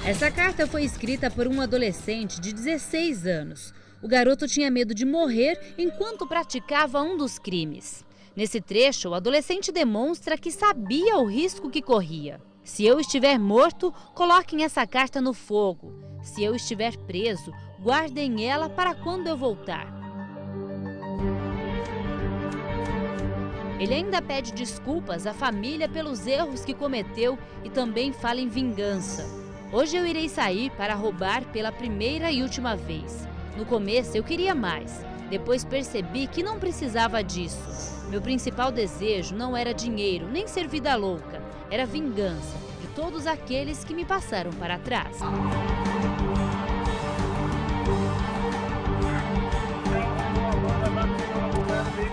Essa carta foi escrita por um adolescente de 16 anos. O garoto tinha medo de morrer enquanto praticava um dos crimes. Nesse trecho, o adolescente demonstra que sabia o risco que corria. Se eu estiver morto, coloquem essa carta no fogo. Se eu estiver preso, guardem ela para quando eu voltar. Ele ainda pede desculpas à família pelos erros que cometeu e também fala em vingança. Hoje eu irei sair para roubar pela primeira e última vez. No começo eu queria mais, depois percebi que não precisava disso. Meu principal desejo não era dinheiro, nem ser vida louca, era vingança de todos aqueles que me passaram para trás.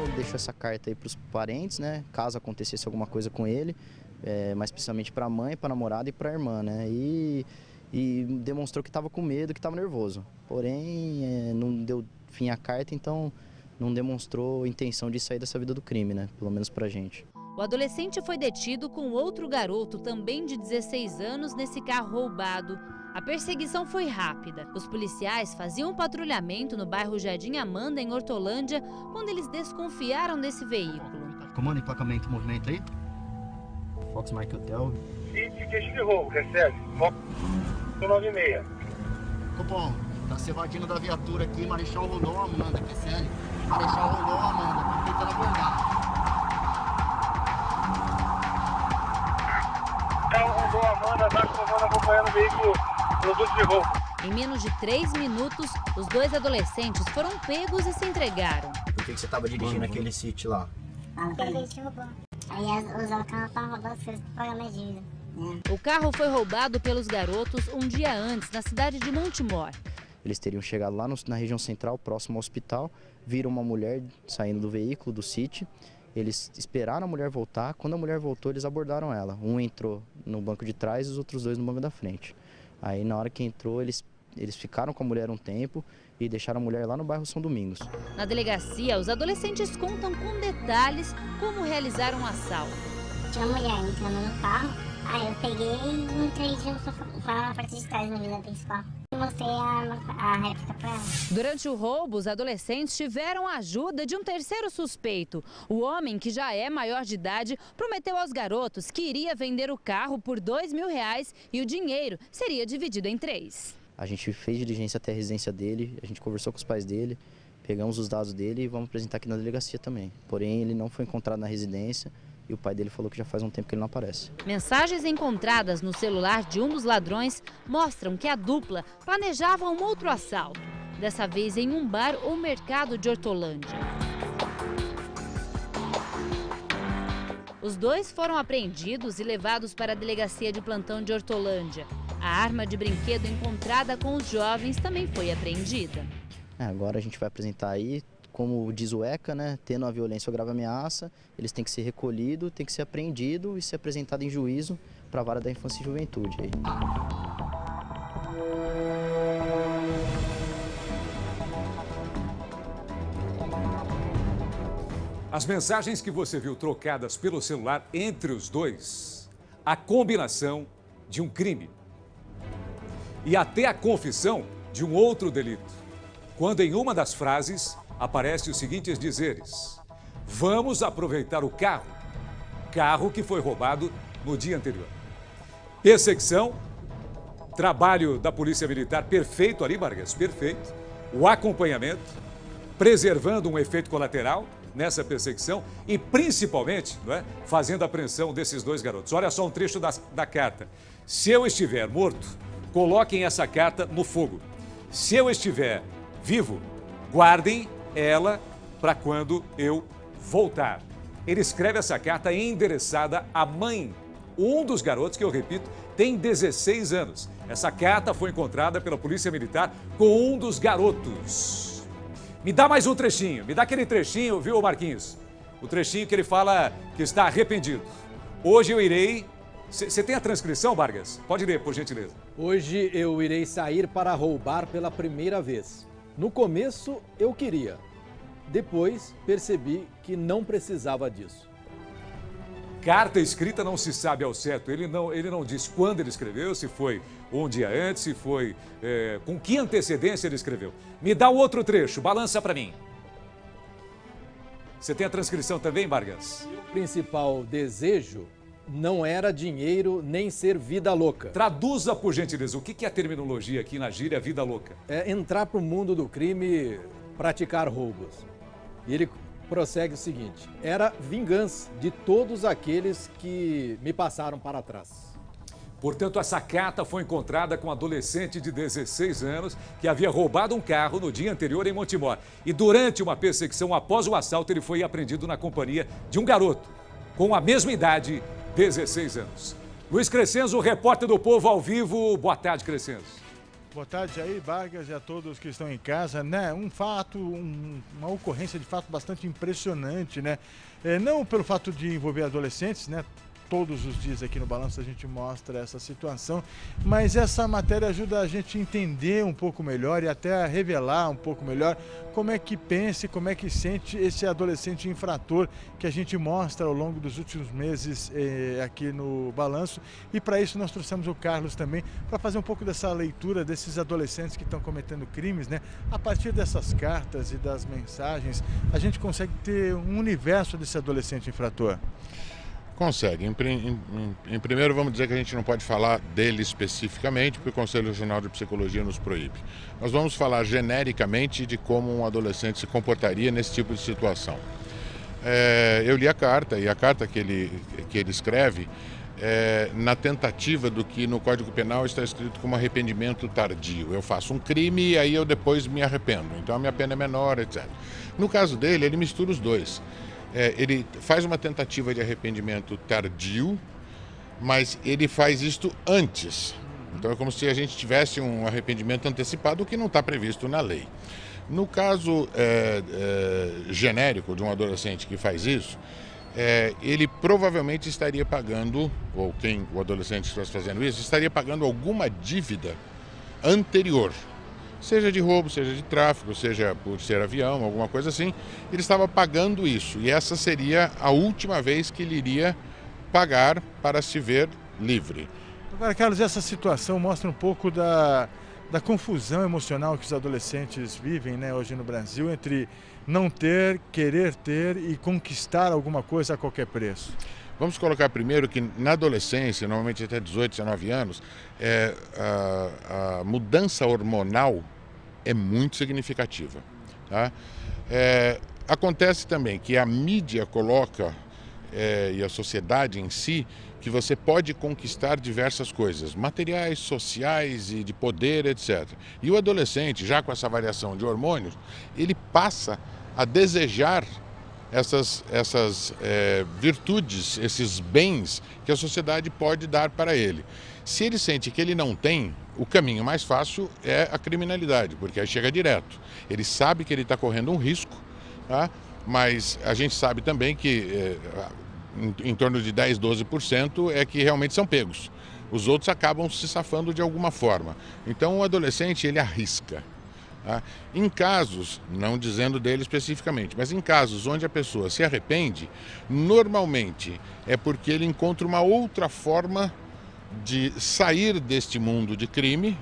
Eu deixo essa carta aí para os parentes, né? Caso acontecesse alguma coisa com ele, mais especialmente para a mãe, para a namorada e para a irmã, né? E demonstrou que estava com medo, que estava nervoso. Porém, não deu fim à carta, então não demonstrou intenção de sair dessa vida do crime, né? Pelo menos pra gente. O adolescente foi detido com outro garoto, também de 16 anos, nesse carro roubado. A perseguição foi rápida. Os policiais faziam um patrulhamento no bairro Jardim Amanda, em Hortolândia, quando eles desconfiaram desse veículo. Comando emplacamento, movimento aí. Fox Mike Hotel. City, queijo de roubo, recebe. Fox 96. Copom, tá se evadindo da viatura aqui, Marechal Rondon, Amanda, que é sério. Marechal Rondon, Amanda, tá tentando abordar. Carro Rondon, Amanda, tá acompanhando o veículo, produto de roubo. Em menos de 3 minutos, os dois adolescentes foram pegos e se entregaram. Por que você tava dirigindo aquele City lá? Porque a gente roubou. Aí usou o carro para roubar as coisas para pagar minha dívida. O carro foi roubado pelos garotos um dia antes, na cidade de Montemor. Eles teriam chegado lá na região central, próximo ao hospital, viram uma mulher saindo do veículo, do City. Eles esperaram a mulher voltar. Quando a mulher voltou, eles abordaram ela. Um entrou no banco de trás e os outros dois no banco da frente. Aí, na hora que entrou, eles ficaram com a mulher um tempo e deixaram a mulher lá no bairro São Domingos. Na delegacia, os adolescentes contam com detalhes como realizaram o assalto. Tinha uma mulher entrando no carro, aí eu peguei e entrei junto com ela na parte de trás, na vida principal. E mostrei a réplica pra ela. Durante o roubo, os adolescentes tiveram a ajuda de um terceiro suspeito. O homem, que já é maior de idade, prometeu aos garotos que iria vender o carro por R$2.000 e o dinheiro seria dividido em 3. A gente fez diligência até a residência dele, a gente conversou com os pais dele, pegamos os dados dele e vamos apresentar aqui na delegacia também. Porém, ele não foi encontrado na residência e o pai dele falou que já faz um tempo que ele não aparece. Mensagens encontradas no celular de um dos ladrões mostram que a dupla planejava um outro assalto, dessa vez em um bar ou mercado de Hortolândia. Os dois foram apreendidos e levados para a delegacia de plantão de Hortolândia. A arma de brinquedo encontrada com os jovens também foi apreendida. Agora a gente vai apresentar aí, como diz o ECA, né, tendo a violência ou grave ameaça, eles têm que ser recolhidos, têm que ser apreendidos e ser apresentado em juízo para a Vara da Infância e Juventude. Aí. As mensagens que você viu trocadas pelo celular entre os dois, a combinação de um crime e até a confissão de um outro delito. Quando em uma das frases aparecem os seguintes dizeres: vamos aproveitar o carro que foi roubado no dia anterior. Perseguição, trabalho da Polícia Militar perfeito ali, Vargas, perfeito. O acompanhamento, preservando um efeito colateral nessa perseguição e principalmente, não é, fazendo a apreensão desses dois garotos. Olha só um trecho da carta. Se eu estiver morto, coloquem essa carta no fogo. Se eu estiver vivo, guardem ela para quando eu voltar. Ele escreve essa carta endereçada à mãe. Um dos garotos, que eu repito, tem 16 anos. Essa carta foi encontrada pela Polícia Militar com um dos garotos. Me dá mais um trechinho, me dá aquele trechinho, viu, Marquinhos? O trechinho que ele fala que está arrependido. Hoje eu irei... Você tem a transcrição, Vargas? Pode ler, por gentileza. Hoje eu irei sair para roubar pela primeira vez. No começo eu queria. Depois percebi que não precisava disso. Carta escrita não se sabe ao certo. Ele não diz quando ele escreveu, se foi um dia antes e foi... com que antecedência ele escreveu. Me dá o outro trecho, balança para mim. Você tem a transcrição também, Vargas? O principal desejo não era dinheiro nem ser vida louca. Traduza, por gentileza, o que é a terminologia aqui na gíria vida louca? É entrar para o mundo do crime, praticar roubos. E ele prossegue o seguinte: era vingança de todos aqueles que me passaram para trás. Portanto, essa carta foi encontrada com um adolescente de 16 anos que havia roubado um carro no dia anterior em Montemor. E durante uma perseguição após o assalto, ele foi apreendido na companhia de um garoto com a mesma idade, 16 anos. Luiz Crescenzo, repórter do Povo ao vivo. Boa tarde, Crescenzo. Boa tarde aí, Vargas, e a todos que estão em casa, né? Um fato, uma ocorrência de fato bastante impressionante, né? Não pelo fato de envolver adolescentes, né? Todos os dias aqui no Balanço a gente mostra essa situação, mas essa matéria ajuda a gente a entender um pouco melhor e até a revelar um pouco melhor como é que pensa e como é que sente esse adolescente infrator que a gente mostra ao longo dos últimos meses aqui no Balanço. E para isso nós trouxemos o Carlos também para fazer um pouco dessa leitura desses adolescentes que estão cometendo crimes, né? A partir dessas cartas e das mensagens, a gente consegue ter um universo desse adolescente infrator. Consegue. Em primeiro, vamos dizer que a gente não pode falar dele especificamente, porque o Conselho Regional de Psicologia nos proíbe. Nós vamos falar genericamente de como um adolescente se comportaria nesse tipo de situação. Eu li a carta, e a carta que ele escreve na tentativa do que no Código Penal está escrito como arrependimento tardio. Eu faço um crime e aí eu depois me arrependo, então a minha pena é menor, etc. No caso dele, ele mistura os dois. Ele faz uma tentativa de arrependimento tardio, mas ele faz isto antes. Então é como se a gente tivesse um arrependimento antecipado, que não está previsto na lei. No caso genérico de um adolescente que faz isso, ele provavelmente estaria pagando, ou o adolescente que está fazendo isso, estaria pagando alguma dívida anterior. Seja de roubo, seja de tráfico, seja por ser avião, alguma coisa assim, ele estava pagando isso. E essa seria a última vez que ele iria pagar para se ver livre. Agora, Carlos, essa situação mostra um pouco da confusão emocional que os adolescentes vivem, né, hoje no Brasil, entre não ter, querer ter e conquistar alguma coisa a qualquer preço. Vamos colocar primeiro que na adolescência, normalmente até 18, 19 anos, a mudança hormonal é muito significativa. Tá? Acontece também que a mídia coloca, e a sociedade em si, que você pode conquistar diversas coisas, materiais, sociais e de poder, etc. E o adolescente, já com essa variação de hormônios, ele passa a desejar essas virtudes, esses bens que a sociedade pode dar para ele. Se ele sente que ele não tem, o caminho mais fácil é a criminalidade, porque aí chega direto. Ele sabe que ele está correndo um risco, tá? Mas a gente sabe também que em torno de 10, 12% é que realmente são pegos. Os outros acabam se safando de alguma forma. Então o adolescente, ele arrisca. Tá? Em casos, não dizendo dele especificamente, mas em casos onde a pessoa se arrepende, normalmente é porque ele encontra uma outra forma de sair deste mundo de crime,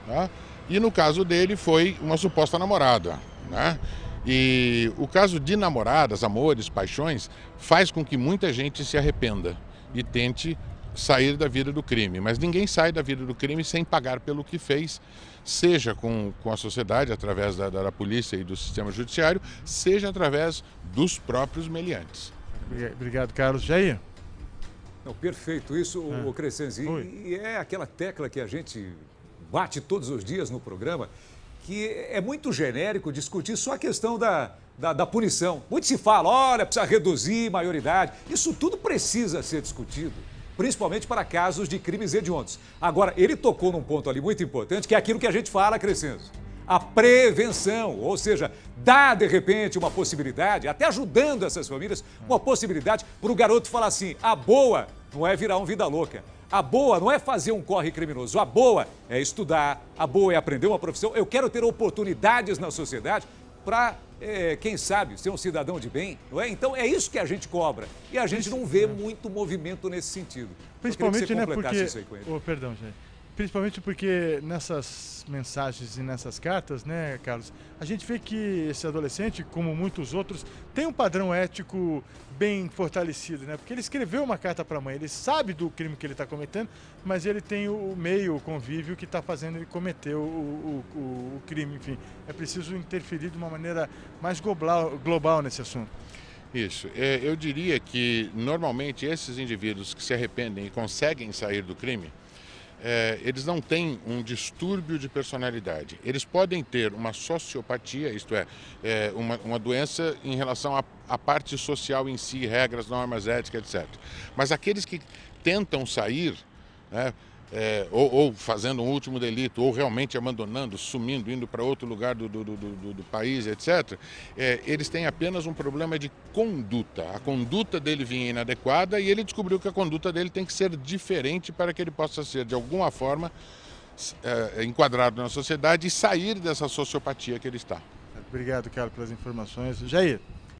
tá? E no caso dele foi uma suposta namorada, né? E o caso de namoradas, amores, paixões, faz com que muita gente se arrependa e tente sair da vida do crime, mas ninguém sai da vida do crime sem pagar pelo que fez, seja com a sociedade, através da polícia e do sistema judiciário, seja através dos próprios meliantes. Obrigado, Carlos. Jair? Não, perfeito isso, o Crescenzi. E é aquela tecla que a gente bate todos os dias no programa, que é muito genérico discutir só a questão da punição. Muito se fala, olha, precisa reduzir maioridade. Isso tudo precisa ser discutido, principalmente para casos de crimes hediondos. Agora, ele tocou num ponto ali muito importante, que é aquilo que a gente fala, Crescenzo. A prevenção, ou seja, dá de repente uma possibilidade, até ajudando essas famílias, uma possibilidade para o garoto falar assim, a boa não é virar um vida louca. A boa não é fazer um corre criminoso, a boa é estudar, a boa é aprender uma profissão. Eu quero ter oportunidades na sociedade para, quem sabe, ser um cidadão de bem, não é? Então é isso que a gente cobra e a gente não vê muito movimento nesse sentido. Principalmente, né, porque... Isso aí com ele. Perdão, gente. Principalmente porque nessas mensagens e nessas cartas, né, Carlos, a gente vê que esse adolescente, como muitos outros, tem um padrão ético bem fortalecido, né? Porque ele escreveu uma carta para a mãe, ele sabe do crime que ele está cometendo, mas ele tem o meio, o convívio que está fazendo ele cometer o crime. Enfim, é preciso interferir de uma maneira mais global nesse assunto. Isso. Eu diria que, normalmente, esses indivíduos que se arrependem e conseguem sair do crime, eles não têm um distúrbio de personalidade. Eles podem ter uma sociopatia, isto é, uma doença em relação à parte social em si, regras, normas, ética, etc. Mas aqueles que tentam sair, né, ou fazendo um último delito, ou realmente abandonando, sumindo, indo para outro lugar do país, etc., eles têm apenas um problema de conduta. A conduta dele vinha inadequada e ele descobriu que a conduta dele tem que ser diferente para que ele possa ser, de alguma forma, enquadrado na sociedade e sair dessa sociopatia que ele está. Obrigado, Carlos, pelas informações. Jair.